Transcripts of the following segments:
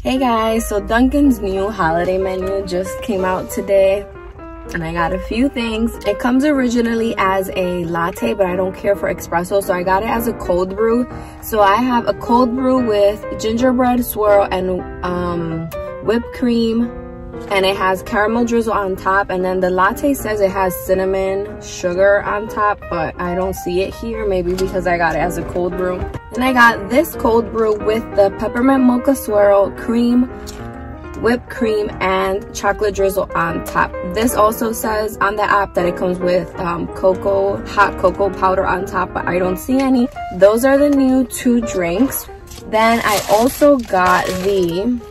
Hey guys, so Dunkin's new holiday menu just came out today and I got a few things. It comes originally as a latte, but I don't care for espresso, so I got it as a cold brew. So I have a cold brew with gingerbread swirl and whipped cream, and it has caramel drizzle on top, and then the latte says it has cinnamon sugar on top, but I don't see it here, maybe because I got it as a cold brew. And I got this cold brew with the Peppermint Mocha swirl, cream, whipped cream, and chocolate drizzle on top. This also says on the app that it comes with hot cocoa powder on top, but I don't see any. Those are the new 2 drinks. Then I also got the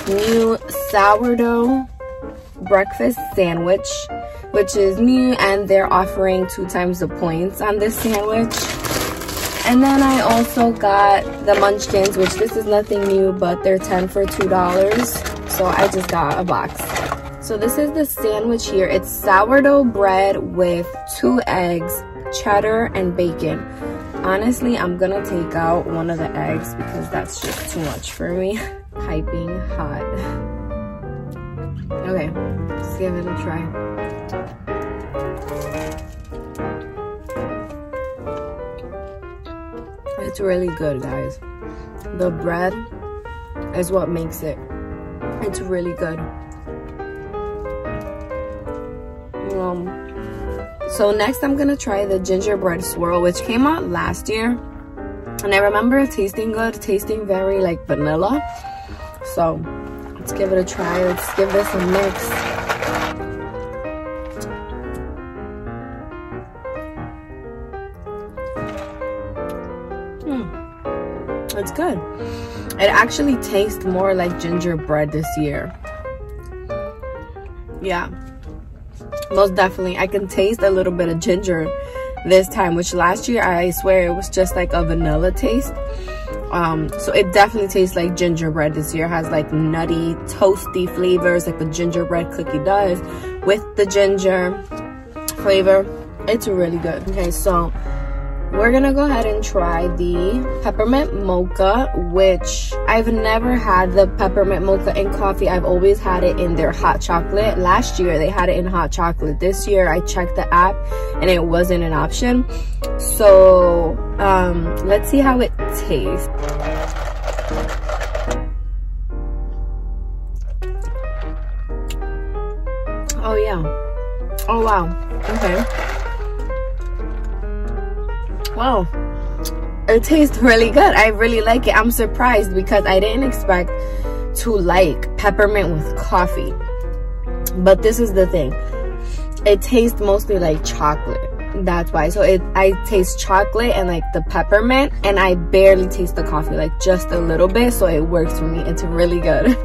new sourdough breakfast sandwich, which is new, and they're offering 2 times the points on this sandwich. And then I also got the Munchkins, which this is nothing new, but they're 10 for $2, so I just got a box. So this is the sandwich here. It's sourdough bread with 2 eggs, cheddar, and bacon. Honestly, I'm gonna take out one of the eggs because that's just too much for me. Piping hot. Okay, let's give it a try. It's really good, guys. The bread is what makes it. It's really good. So next I'm gonna try the gingerbread swirl, which came out last year, and I remember it tasting good, tasting very like vanilla. So let's give it a try. Let's give this a mix. It's good. It actually tastes more like gingerbread this year. Yeah, most definitely. I can taste a little bit of ginger this time, which last year I swear it was just like a vanilla taste. So it definitely tastes like gingerbread this year. It has like nutty, toasty flavors like the gingerbread cookie does with the ginger flavor. It's really good. Okay, so we're gonna go ahead and try the Peppermint Mocha, which I've never had the Peppermint Mocha in coffee. I've always had it in their hot chocolate. Last year they had it in hot chocolate. This year I checked the app and it wasn't an option. So let's see how it tastes. Oh yeah. Oh wow. Okay. Wow, it tastes really good. I really like it. I'm surprised because I didn't expect to like peppermint with coffee, but this is the thing, it tastes mostly like chocolate. That's why. So I taste chocolate and like the peppermint, and I barely taste the coffee, like just a little bit, so it works for me. It's really good.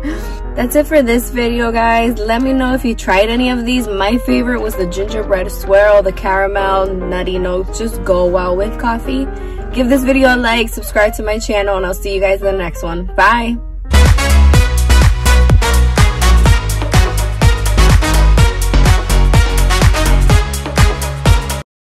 That's it for this video, guys. Let me know if you tried any of these. My favorite was the gingerbread swirl. The caramel nutty notes just go well with coffee. Give this video a like, subscribe to my channel, and I'll see you guys in the next one. Bye.